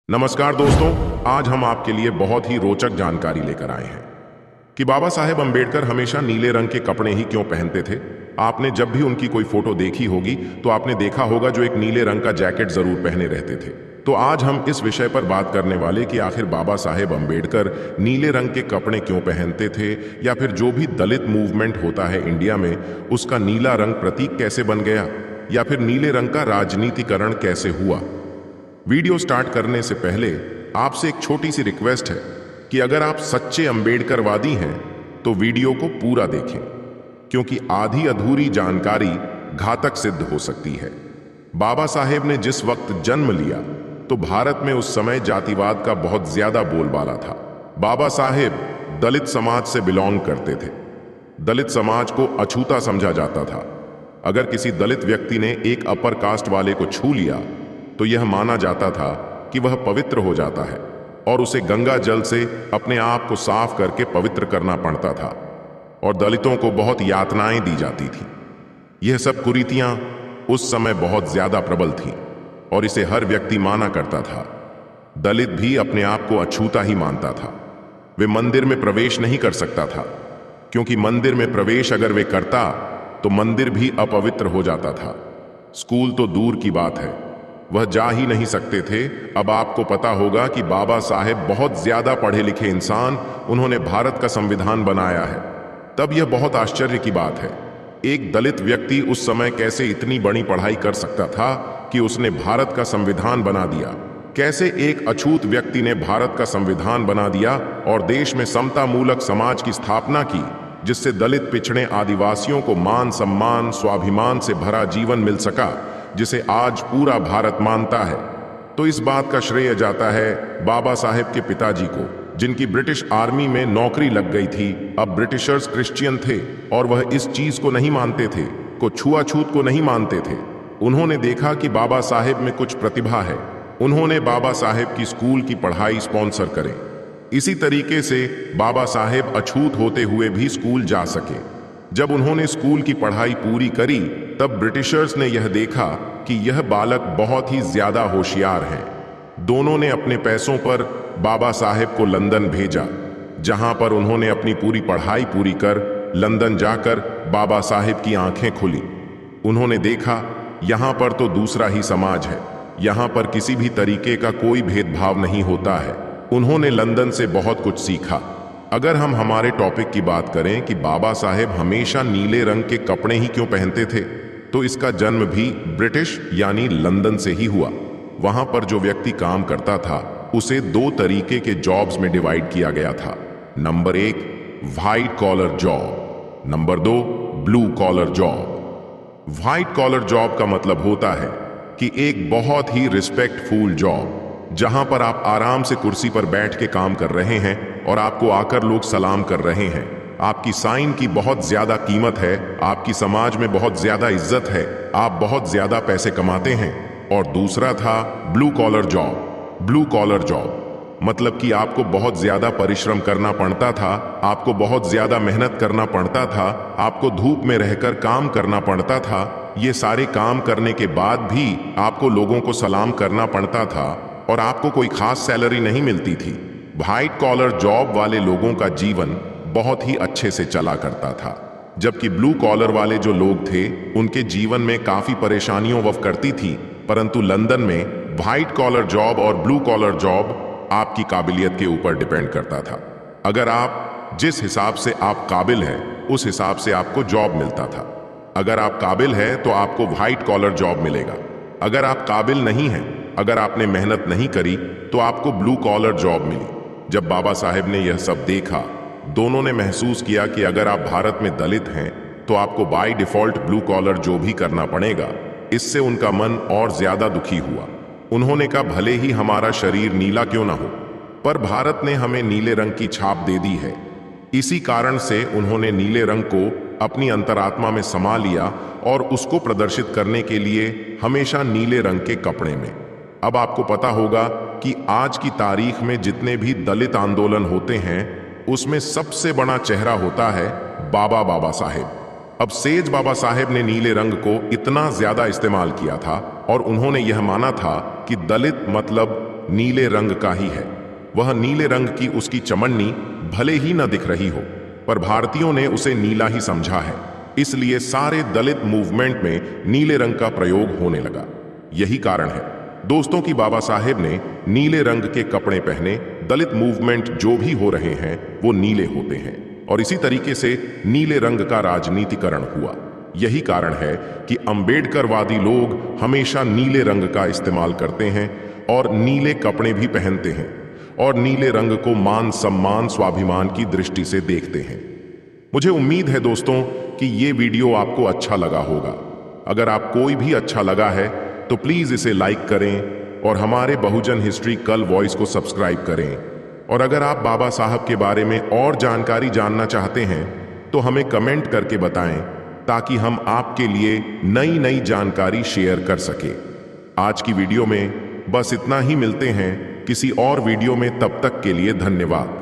नमस्कार दोस्तों, आज हम आपके लिए बहुत ही रोचक जानकारी लेकर आए हैं कि बाबा साहेब अंबेडकर हमेशा नीले रंग के कपड़े ही क्यों पहनते थे। आपने जब भी उनकी कोई फोटो देखी होगी तो आपने देखा होगा जो एक नीले रंग का जैकेट जरूर पहने रहते थे। तो आज हम इस विषय पर बात करने वाले कि आखिर बाबा साहेब अंबेडकर नीले रंग के कपड़े क्यों पहनते थे, या फिर जो भी दलित मूवमेंट होता है इंडिया में उसका नीला रंग प्रतीक कैसे बन गया, या फिर नीले रंग का राजनीतिकरण कैसे हुआ। वीडियो स्टार्ट करने से पहले आपसे एक छोटी सी रिक्वेस्ट है कि अगर आप सच्चे अंबेडकरवादी हैं तो वीडियो को पूरा देखें, क्योंकि आधी अधूरी जानकारी घातक सिद्ध हो सकती है। बाबा साहेब ने जिस वक्त जन्म लिया तो भारत में उस समय जातिवाद का बहुत ज्यादा बोलबाला था। बाबा साहेब दलित समाज से बिलोंग करते थे। दलित समाज को अछूता समझा जाता था। अगर किसी दलित व्यक्ति ने एक अपर कास्ट वाले को छू लिया तो यह माना जाता था कि वह पवित्र हो जाता है और उसे गंगा जल से अपने आप को साफ करके पवित्र करना पड़ता था, और दलितों को बहुत यातनाएं दी जाती थी। यह सब कुरीतियां उस समय बहुत ज्यादा प्रबल थीं और इसे हर व्यक्ति माना करता था। दलित भी अपने आप को अछूता ही मानता था। वे मंदिर में प्रवेश नहीं कर सकता था, क्योंकि मंदिर में प्रवेश अगर वे करता तो मंदिर भी अपवित्र हो जाता था। स्कूल तो दूर की बात है, वह जा ही नहीं सकते थे। अब आपको पता होगा कि बाबा साहेब बहुत ज्यादा पढ़े लिखे इंसान, उन्होंने भारत का संविधान बनाया है। तब यह बहुत आश्चर्य की बात है, एक दलित व्यक्ति उस समय कैसे इतनी बड़ी पढ़ाई कर सकता था कि उसने भारत का संविधान बना दिया। कैसे एक अछूत व्यक्ति ने भारत का संविधान बना दिया और देश में समता मूलक समाज की स्थापना की, जिससे दलित पिछड़े आदिवासियों को मान सम्मान स्वाभिमान से भरा जीवन मिल सका, जिसे आज पूरा भारत मानता है। तो इस बात का श्रेय जाता है बाबा साहेब के पिताजी को, जिनकी ब्रिटिश आर्मी में नौकरी लग गई थी। अब ब्रिटिशर्स क्रिश्चियन थे और वह इस चीज को नहीं मानते थे, को छुआछूत को नहीं मानते थे। उन्होंने देखा कि बाबा साहेब में कुछ प्रतिभा है। उन्होंने बाबा साहेब की स्कूल की पढ़ाई स्पॉन्सर करे। इसी तरीके से बाबा साहेब अछूत होते हुए भी स्कूल जा सके। जब उन्होंने स्कूल की पढ़ाई पूरी करी तब ब्रिटिशर्स ने यह देखा कि यह बालक बहुत ही ज्यादा होशियार है। दोनों ने अपने पैसों पर बाबा साहेब को लंदन भेजा, जहां पर उन्होंने अपनी पूरी पढ़ाई पूरी कर लंदन जाकर बाबा साहेब की आंखें खुली। उन्होंने देखा यहां पर तो दूसरा ही समाज है, यहां पर किसी भी तरीके का कोई भेदभाव नहीं होता है। उन्होंने लंदन से बहुत कुछ सीखा। अगर हम हमारे टॉपिक की बात करें कि बाबा साहेब हमेशा नीले रंग के कपड़े ही क्यों पहनते थे, तो इसका जन्म भी ब्रिटिश यानी लंदन से ही हुआ। वहां पर जो व्यक्ति काम करता था उसे दो तरीके के जॉब्स में डिवाइड किया गया था। Number 1 white collar job, number 2 blue collar job. White collar job का मतलब होता है कि एक बहुत ही रिस्पेक्टफुल जॉब, जहां पर आप आराम से कुर्सी पर बैठ के काम कर रहे हैं और आपको आकर लोग सलाम कर रहे हैं। आपकी साइन की बहुत ज्यादा कीमत है, आपकी समाज में बहुत ज्यादा इज्जत है, आप बहुत ज्यादा पैसे कमाते हैं। और दूसरा था blue collar job. Blue collar job मतलब कि आपको बहुत ज्यादा परिश्रम करना पड़ता था, आपको बहुत ज्यादा मेहनत करना पड़ता था, आपको धूप में रहकर काम करना पड़ता था। ये सारे काम करने के बाद भी आपको लोगों को सलाम करना पड़ता था और आपको कोई खास सैलरी नहीं मिलती थी। व्हाइट कॉलर जॉब वाले लोगों का जीवन बहुत ही अच्छे से चला करता था, जबकि ब्लू कॉलर वाले जो लोग थे उनके जीवन में काफी परेशानियों वफ करती थी। परंतु लंदन में व्हाइट कॉलर जॉब और ब्लू कॉलर जॉब आपकी काबिलियत के ऊपर डिपेंड करता था। अगर आप जिस हिसाब से आप काबिल हैं उस हिसाब से आपको जॉब मिलता था। अगर आप काबिल हैं तो आपको व्हाइट कॉलर जॉब मिलेगा। अगर आप काबिल नहीं हैं, अगर आपने मेहनत नहीं करी तो आपको ब्लू कॉलर जॉब मिली। जब बाबा साहेब ने यह सब देखा, दोनों ने महसूस किया कि अगर आप भारत में दलित हैं तो आपको बाय डिफॉल्ट ब्लू कॉलर जो भी करना पड़ेगा। इससे उनका मन और ज्यादा दुखी हुआ। उन्होंने कहा भले ही हमारा शरीर नीला क्यों ना हो, पर भारत ने हमें नीले रंग की छाप दे दी है। इसी कारण से उन्होंने नीले रंग को अपनी अंतरात्मा में समा लिया और उसको प्रदर्शित करने के लिए हमेशा नीले रंग के कपड़े में। अब आपको पता होगा कि आज की तारीख में जितने भी दलित आंदोलन होते हैं उसमें सबसे बड़ा चेहरा होता है बाबा साहेब। अब सेज बाबा साहेब ने नीले रंग को इतना ज्यादा इस्तेमाल किया था और उन्होंने यह माना था कि दलित मतलब नीले रंग का ही है। वह नीले रंग की उसकी चमन्नी भले ही न दिख रही हो, पर भारतीयों ने उसे नीला ही समझा है, इसलिए सारे दलित मूवमेंट में नीले रंग का प्रयोग होने लगा। यही कारण है दोस्तों कि बाबा साहेब ने नीले रंग के कपड़े पहने। दलित मूवमेंट जो भी हो रहे हैं वो नीले होते हैं, और इसी तरीके से नीले रंग का राजनीतिकरण हुआ। यही कारण है कि अंबेडकरवादी लोग हमेशा नीले रंग का इस्तेमाल करते हैं और नीले कपड़े भी पहनते हैं, और नीले रंग को मान सम्मान स्वाभिमान की दृष्टि से देखते हैं। मुझे उम्मीद है दोस्तों कि ये वीडियो आपको अच्छा लगा होगा। अगर आप कोई भी अच्छा लगा है तो प्लीज इसे लाइक करें और हमारे बहुजन हिस्ट्री कल वॉइस को सब्सक्राइब करें। और अगर आप बाबा साहब के बारे में और जानकारी जानना चाहते हैं तो हमें कमेंट करके बताएं, ताकि हम आपके लिए नई नई जानकारी शेयर कर सके। आज की वीडियो में बस इतना ही। मिलते हैं किसी और वीडियो में, तब तक के लिए धन्यवाद।